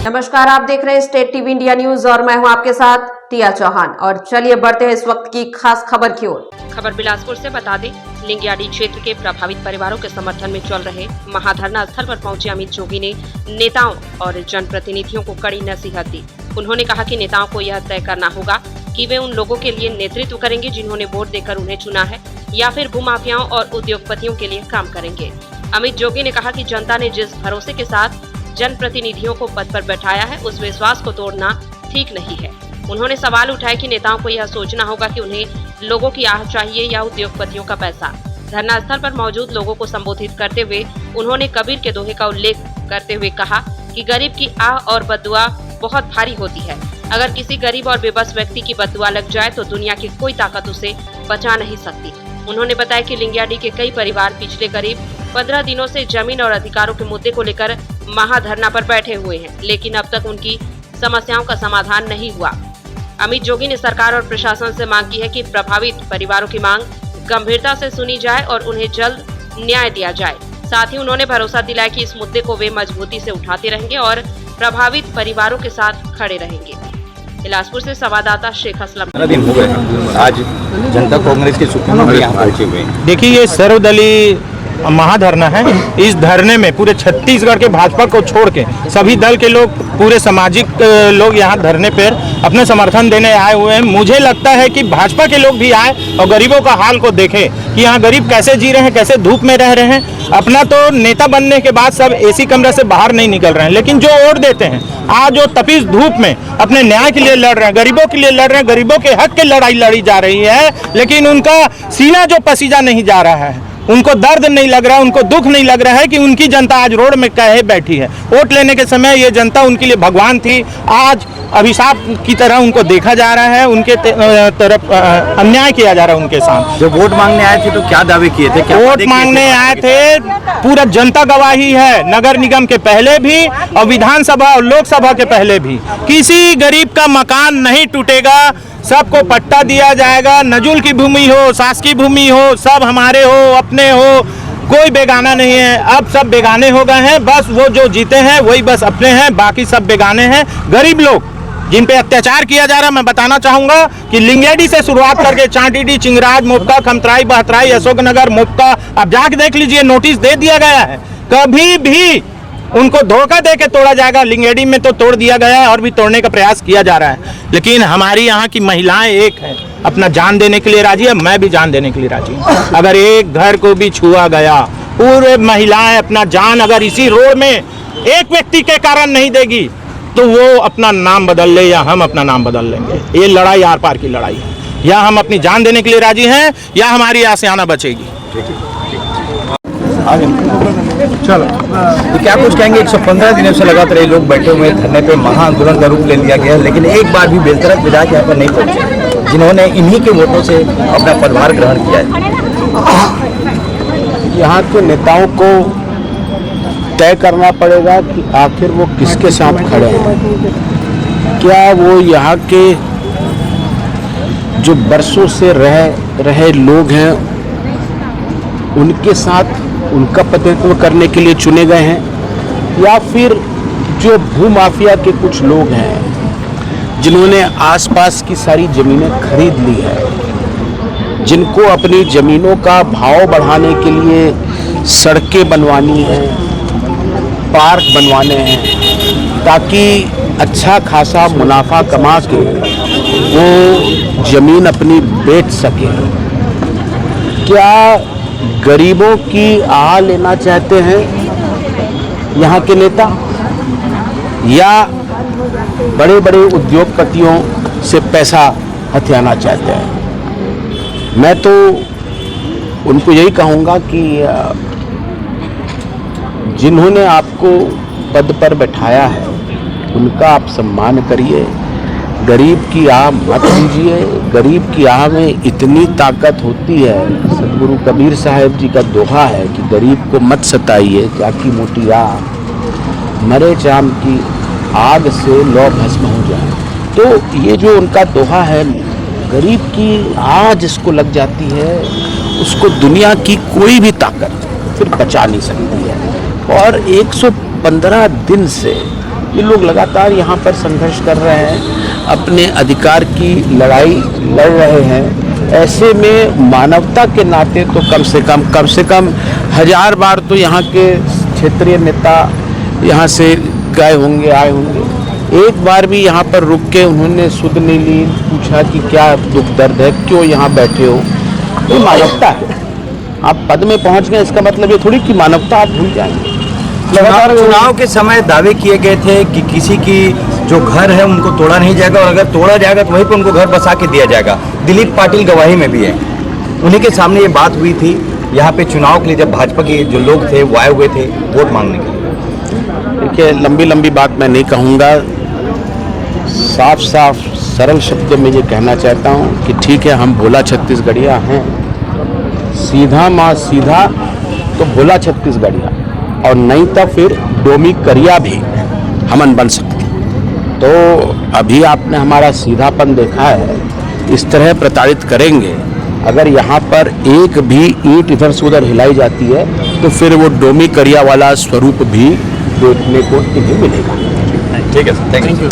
नमस्कार, आप देख रहे हैं स्टेट टीवी इंडिया न्यूज और मैं हूं आपके साथ टिया चौहान। और चलिए बढ़ते हैं इस वक्त की खास खबर की ओर। खबर बिलासपुर से बता दें, लिंगियाडी क्षेत्र के प्रभावित परिवारों के समर्थन में चल रहे महाधरना स्थल पर पहुंचे अमित जोगी ने नेताओं और जनप्रतिनिधियों को कड़ी नसीहत दी। उन्होंने कहा कि नेताओं को यह तय करना होगा कि वे उन लोगों के लिए नेतृत्व करेंगे जिन्होंने वोट देकर उन्हें चुना है, या फिर भूमाफियाओं और उद्योगपतियों के लिए काम करेंगे। अमित जोगी ने कहा कि जनता ने जिस भरोसे के साथ जनप्रतिनिधियों को पद पर बैठाया है, उस विश्वास को तोड़ना ठीक नहीं है। उन्होंने सवाल उठाया कि नेताओं को यह सोचना होगा कि उन्हें लोगों की आह चाहिए या उद्योगपतियों का पैसा। धरना स्थल पर मौजूद लोगों को संबोधित करते हुए उन्होंने कबीर के दोहे का उल्लेख करते हुए कहा कि गरीब की आह और बद्दुआ बहुत भारी होती है। अगर किसी गरीब और बेबस व्यक्ति की बद्दुआ लग जाए तो दुनिया की कोई ताकत उसे बचा नहीं सकती। उन्होंने बताया कि लिंगियाडी के कई परिवार पिछले करीब 15 दिनों से जमीन और अधिकारों के मुद्दे को लेकर महाधरना पर बैठे हुए हैं, लेकिन अब तक उनकी समस्याओं का समाधान नहीं हुआ। अमित जोगी ने सरकार और प्रशासन से मांग की है कि प्रभावित परिवारों की मांग गंभीरता से सुनी जाए और उन्हें जल्द न्याय दिया जाए। साथ ही उन्होंने भरोसा दिलाया कि इस मुद्दे को वे मजबूती से उठाते रहेंगे और प्रभावित परिवारों के साथ खड़े रहेंगे। बिलासपुर से संवाददाता शेख असलम। 15 दिन हो गए, आज जनता कांग्रेस के सुप्रीमो भी यहाँ पहुंचे हुए हैं। देखिए, ये सर्वदलीय महाधरना है। इस धरने में पूरे छत्तीसगढ़ के भाजपा को छोड़ के सभी दल के लोग, पूरे सामाजिक लोग यहाँ धरने पर अपने समर्थन देने आए हुए हैं। मुझे लगता है कि भाजपा के लोग भी आए और गरीबों का हाल को देखें कि यहाँ गरीब कैसे जी रहे हैं, कैसे धूप में रह रहे हैं। अपना तो नेता बनने के बाद सब एसी कमरे से बाहर नहीं निकल रहे हैं, लेकिन जो वोट देते हैं आज जो तपीस धूप में अपने न्याय के लिए लड़ रहे हैं, गरीबों के लिए लड़ रहे हैं, गरीबों के हक के लड़ाई लड़ी जा रही है, लेकिन उनका सीना जो पसीजा नहीं जा रहा है, उनको दर्द नहीं लग रहा है, उनको दुख नहीं लग रहा है कि उनकी जनता आज रोड में कहे बैठी है। वोट लेने के समय ये जनता उनके लिए भगवान थी, आज अभिशाप की तरह उनको देखा जा रहा है, उनके तरफ अन्याय किया जा रहा है उनके साथ। जब वोट मांगने आए थे तो क्या दावे किए थे? क्या वोट मांगने आए थे, पूरा जनता गवाही है, नगर निगम के पहले भी और विधानसभा और लोकसभा के पहले भी, किसी गरीब का मकान नहीं टूटेगा, सबको पट्टा दिया जाएगा। नजुल की भूमि हो, शासकीय भूमि हो, सब हमारे हो, अपने हो, कोई बेगाना नहीं है। अब सब बेगाने हो गए हैं, बस वो जो जीते हैं वही बस अपने हैं, बाकी सब बेगाने हैं। गरीब लोग जिन पे अत्याचार किया जा रहा है, मैं बताना चाहूंगा कि लिंगियाडी से शुरुआत करके चांटीडी, चिंगराज, मुफ्का, खमतराई, बहतराई, अशोकनगर, मुफ्का, अब जाके देख लीजिए, नोटिस दे दिया गया है। कभी भी उनको धोखा दे के तोड़ा जाएगा। लिंगियाडी में तो तोड़ दिया गया है और भी तोड़ने का प्रयास किया जा रहा है, लेकिन हमारी यहाँ की महिलाएं एक है, अपना जान देने के लिए राजी है। मैं भी जान देने के लिए राजी हूँ। अगर एक घर को भी छुआ गया, पूरे महिलाएं अपना जान अगर इसी रोड में एक व्यक्ति के कारण नहीं देगी तो वो अपना नाम बदल ले या हम अपना नाम बदल लेंगे। ये लड़ाई आर पार की लड़ाई है, या हम अपनी जान देने के लिए राजी हैं या हमारी आसियाना बचेगी। चलो, तो क्या कुछ कहेंगे? 115 दिनों से लगातार ये लोग बैठे हुए धरने पे महाआंदोलन का रूप ले लिया गया, लेकिन एक बार भी बेलतरफ विधायक यहाँ पर नहीं पहुंचे, जिन्होंने इन्हीं के वोटों से अपना पदभार ग्रहण किया है। यहाँ के नेताओं को तय करना पड़ेगा कि आखिर वो किसके साथ खड़े हैं। क्या वो यहाँ के जो बरसों से रह रहे लोग हैं उनके साथ उनका प्रतिनिधित्व करने के लिए चुने गए हैं, या फिर जो भूमाफिया के कुछ लोग हैं जिन्होंने आसपास की सारी ज़मीनें खरीद ली है, जिनको अपनी ज़मीनों का भाव बढ़ाने के लिए सड़कें बनवानी हैं, पार्क बनवाने हैं, ताकि अच्छा खासा मुनाफा कमा के वो ज़मीन अपनी बेच सके। क्या गरीबों की आह लेना चाहते हैं यहाँ के नेता, या बड़े बड़े उद्योगपतियों से पैसा हथियाना चाहते हैं? मैं तो उनको यही कहूँगा कि जिन्होंने आपको पद पर बैठाया है उनका आप सम्मान करिए, गरीब की आह मत कीजिए। गरीब की आह में इतनी ताकत होती है, सदगुरु कबीर साहब जी का दोहा है कि गरीब को मत सताइए, जाकी मोटी आह मरे चाम की आग से लौ भस्म हो जाए। तो ये जो उनका दोहा है, गरीब की आह जिसको लग जाती है उसको दुनिया की कोई भी ताकत फिर बचा नहीं सकती है। और 115 दिन से ये लोग लगातार यहाँ पर संघर्ष कर रहे हैं, अपने अधिकार की लड़ाई लड़ रहे हैं। ऐसे में मानवता के नाते तो कम से कम 1000 बार तो यहाँ के क्षेत्रीय नेता यहाँ से गए होंगे, आए होंगे। एक बार भी यहाँ पर रुक के उन्होंने सुध नहीं ली, पूछा कि क्या दुख दर्द है, क्यों यहाँ बैठे हो। ये मानवता है। आप पद में पहुँच गए इसका मतलब ये थोड़ी कि मानवता आप भूल जाएंगे। चुनाव के समय दावे किए गए थे कि किसी की जो घर है उनको तोड़ा नहीं जाएगा, और अगर तोड़ा जाएगा तो वहीं पर उनको घर बसा के दिया जाएगा। दिलीप पाटिल गवाही में भी है, उन्हीं के सामने ये बात हुई थी यहाँ पे चुनाव के लिए, जब भाजपा के जो लोग थे वो आए हुए थे वोट मांगने के लिए। देखिए, लंबी बात मैं नहीं कहूँगा, साफ सरल शब्दों में ये कहना चाहता हूँ कि ठीक है, हम भोला छत्तीसगढ़िया हैं, सीधा माँ सीधा तो भोला छत्तीसगढ़िया, और नहीं तो फिर डोमी करिया भी हमन बन सकते। तो अभी आपने हमारा सीधापन देखा है, इस तरह प्रताड़ित करेंगे। अगर यहाँ पर एक भी ईंट इधर से उधर हिलाई जाती है तो फिर वो डोमी करिया वाला स्वरूप भी देखने को नहीं मिलेगा। ठीक है सर, थैंक यू।